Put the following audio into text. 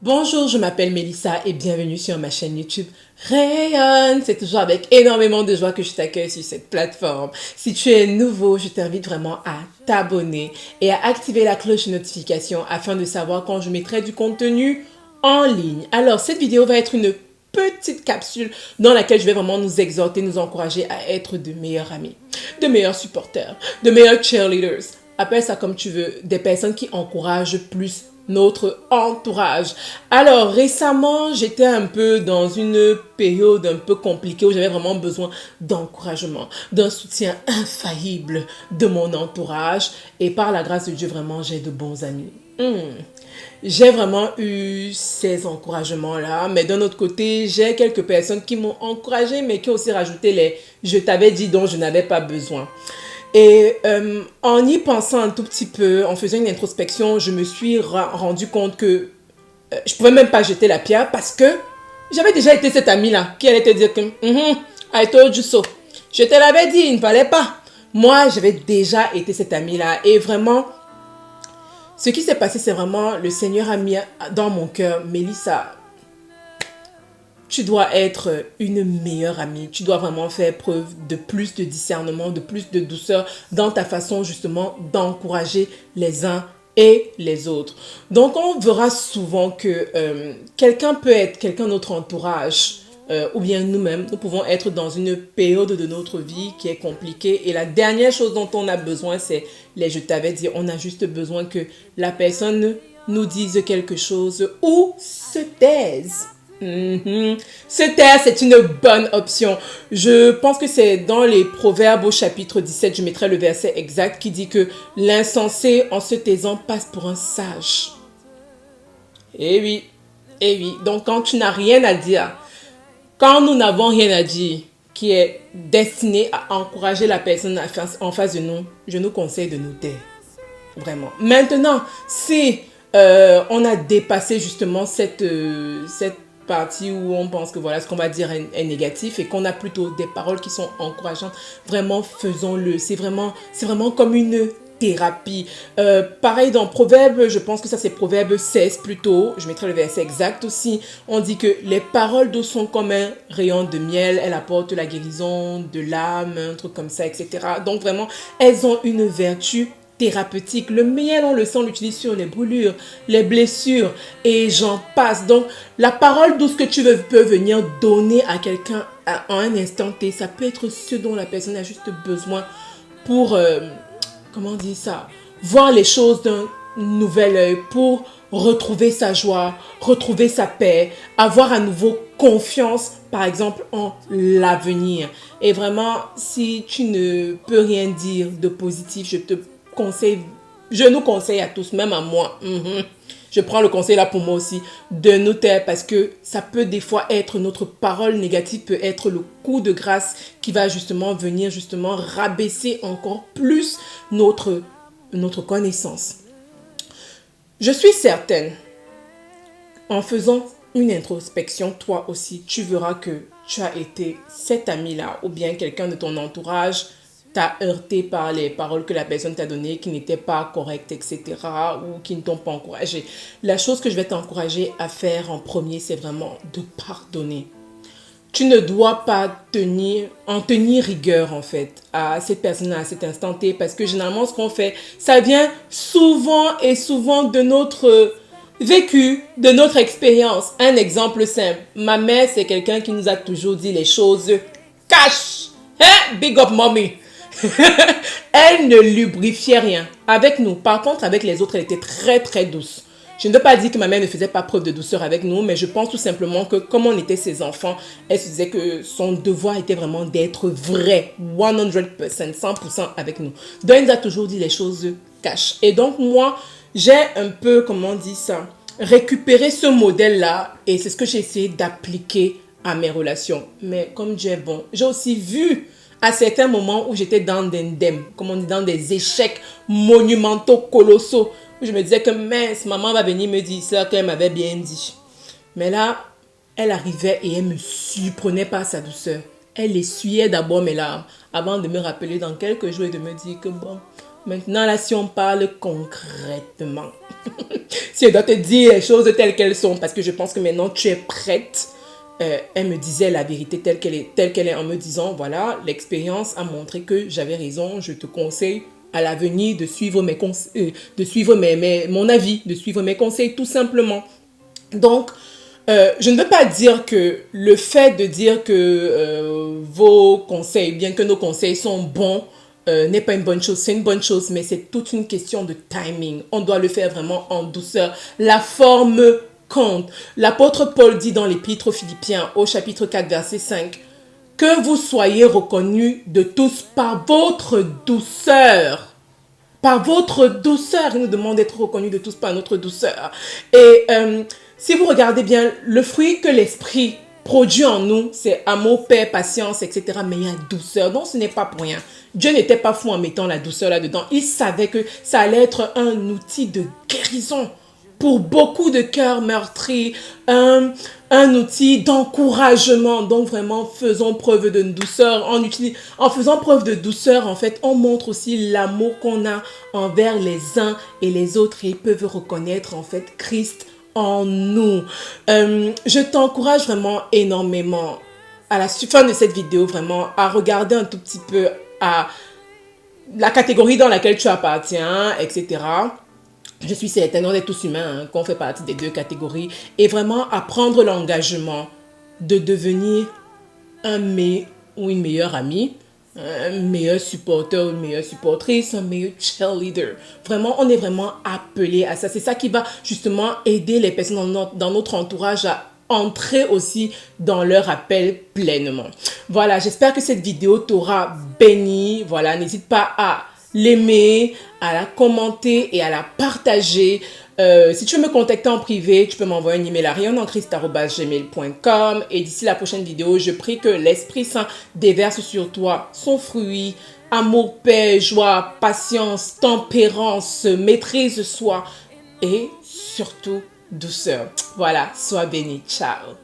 Bonjour, je m'appelle Mélissa et bienvenue sur ma chaîne YouTube Rayonne. C'est toujours avec énormément de joie que je t'accueille sur cette plateforme. Si tu es nouveau, je t'invite vraiment à t'abonner et à activer la cloche de notification afin de savoir quand je mettrai du contenu en ligne. Alors, cette vidéo va être une petite capsule dans laquelle je vais vraiment nous exhorter, nous encourager à être de meilleurs amis, de meilleurs supporters, de meilleurs cheerleaders. Appelle ça comme tu veux, des personnes qui encouragent plus notre entourage. Alors récemment, j'étais un peu dans une période un peu compliquée où j'avais vraiment besoin d'encouragement, d'un soutien infaillible de mon entourage. Et par la grâce de Dieu, vraiment, j'ai de bons amis. J'ai vraiment eu ces encouragements-là, mais d'un autre côté, j'ai quelques personnes qui m'ont encouragé, mais qui ont aussi rajouté les « je t'avais dit » dont je n'avais pas besoin. Et en y pensant un tout petit peu, en faisant une introspection, je me suis rendu compte que je pouvais même pas jeter la pierre parce que j'avais déjà été cette amie-là qui allait te dire que I told you so. Je te l'avais dit, il ne fallait pas. Moi, j'avais déjà été cette amie-là et vraiment, ce qui s'est passé, c'est vraiment le Seigneur a mis dans mon cœur, Mélissa, tu dois être une meilleure amie. Tu dois vraiment faire preuve de plus de discernement, de plus de douceur dans ta façon justement d'encourager les uns et les autres. Donc on verra souvent que quelqu'un peut être quelqu'un de notre entourage ou bien nous-mêmes. Nous pouvons être dans une période de notre vie qui est compliquée et la dernière chose dont on a besoin c'est les je t'avais dit. On a juste besoin que la personne nous dise quelque chose ou se taise. Se taire, c'est une bonne option. Je pense que c'est dans les Proverbes au chapitre 17, je mettrai le verset exact qui dit que l'insensé en se taisant passe pour un sage. Eh oui, eh oui. Donc quand tu n'as rien à dire, quand nous n'avons rien à dire, qui est destiné à encourager la personne en face de nous, je nous conseille de nous taire. Vraiment. Maintenant, si on a dépassé justement cette partie où on pense que voilà ce qu'on va dire est négatif et qu'on a plutôt des paroles qui sont encourageantes, vraiment faisons-le. C'est vraiment comme une thérapie. Pareil dans Proverbe, je pense que ça c'est Proverbe 16 plutôt, je mettrai le verset exact aussi, on dit que les paroles d'eau sont comme un rayon de miel, elles apportent la guérison de l'âme, un truc comme ça, etc. Donc vraiment, elles ont une vertu thérapeutique. Le miel, on le sent, on l'utilise sur les brûlures, les blessures et j'en passe. Donc, la parole douce que tu peux venir donner à quelqu'un à un instant T, ça peut être ce dont la personne a juste besoin pour, comment dire ça, voir les choses d'un nouvel œil, pour retrouver sa joie, retrouver sa paix, avoir à nouveau confiance, par exemple, en l'avenir. Et vraiment, si tu ne peux rien dire de positif, je nous conseille à tous, même à moi, je prends le conseil là pour moi aussi, de nous taire parce que ça peut des fois être, notre parole négative peut être le coup de grâce qui va justement venir justement rabaisser encore plus notre connaissance. Je suis certaine, en faisant une introspection, toi aussi, tu verras que tu as été cet ami-là ou bien quelqu'un de ton entourage t'a heurté par les paroles que la personne t'a données qui n'étaient pas correctes, etc. ou qui ne t'ont pas encouragé. La chose que je vais t'encourager à faire en premier, c'est vraiment de pardonner. Tu ne dois pas en tenir rigueur en fait à cette personne à cet instant T parce que généralement ce qu'on fait, ça vient souvent de notre vécu, de notre expérience. Un exemple simple, ma mère c'est quelqu'un qui nous a toujours dit les choses cash. Hein? Big up mommy. Elle ne lubrifiait rien avec nous. Par contre, avec les autres, elle était très très douce. Je ne veux pas dire que ma mère ne faisait pas preuve de douceur avec nous, mais je pense tout simplement que comme on était ses enfants, elle se disait que son devoir était vraiment d'être vrai, 100%, 100% avec nous. Donc, elle nous a toujours dit les choses cash. Et donc, moi, j'ai un peu, comment on dit ça, récupéré ce modèle-là et c'est ce que j'ai essayé d'appliquer à mes relations. Mais comme Dieu est bon, j'ai aussi vu à certains moments où j'étais dans des ndèmes, comme on dit, dans des échecs monumentaux, colossaux, où je me disais que mince, maman va venir me dire ça qu'elle m'avait bien dit. Mais là, elle arrivait et elle me surprenait par sa douceur. Elle essuyait d'abord mes larmes avant de me rappeler dans quelques jours et de me dire que bon, Maintenant, là, si on parle concrètement, si elle doit te dire les choses telles qu'elles sont, parce que je pense que maintenant tu es prête, elle me disait la vérité telle qu'elle est en me disant, voilà, l'expérience a montré que j'avais raison, je te conseille à l'avenir de suivre de suivre mon avis, de suivre mes conseils tout simplement. Donc, je ne veux pas dire que le fait de dire que vos conseils, bien que nos conseils sont bons, n'est pas une bonne chose. C'est une bonne chose, mais c'est toute une question de timing. On doit le faire vraiment en douceur. La forme compte. L'apôtre Paul dit dans l'épître aux Philippiens, au chapitre 4, verset 5, que vous soyez reconnus de tous par votre douceur. Par votre douceur, il nous demande d'être reconnus de tous par notre douceur. Et si vous regardez bien, le fruit que l'esprit produit en nous, c'est amour, paix, patience, etc. Mais il y a douceur, donc ce n'est pas pour rien. Dieu n'était pas fou en mettant la douceur là-dedans. Il savait que ça allait être un outil de guérison pour beaucoup de cœurs meurtris, un outil d'encouragement. Donc vraiment, faisons preuve de douceur. En faisant preuve de douceur, en fait, on montre aussi l'amour qu'on a envers les uns et les autres. Et ils peuvent reconnaître, en fait, Christ en nous. Je t'encourage vraiment énormément, à la fin de cette vidéo, vraiment, à regarder un tout petit peu à la catégorie dans laquelle tu appartiens, etc. Je suis certaine, on est tous humains, qu'on fait partie des deux catégories. Et vraiment à prendre l'engagement de devenir ou une meilleure amie, un meilleur supporter ou une meilleure supportrice, un meilleur cheerleader. Vraiment, on est vraiment appelé à ça. C'est ça qui va justement aider les personnes dans notre entourage à entrer aussi dans leur appel pleinement. Voilà, j'espère que cette vidéo t'aura béni. Voilà, n'hésite pas à l'aimer, à la commenter et à la partager. Si tu veux me contacter en privé, tu peux m'envoyer un email à rayonnenchrist@gmail.com. Et d'ici la prochaine vidéo, je prie que l'Esprit Saint déverse sur toi son fruit, amour, paix, joie, patience, tempérance, maîtrise soi et surtout douceur. Voilà, sois béni. Ciao.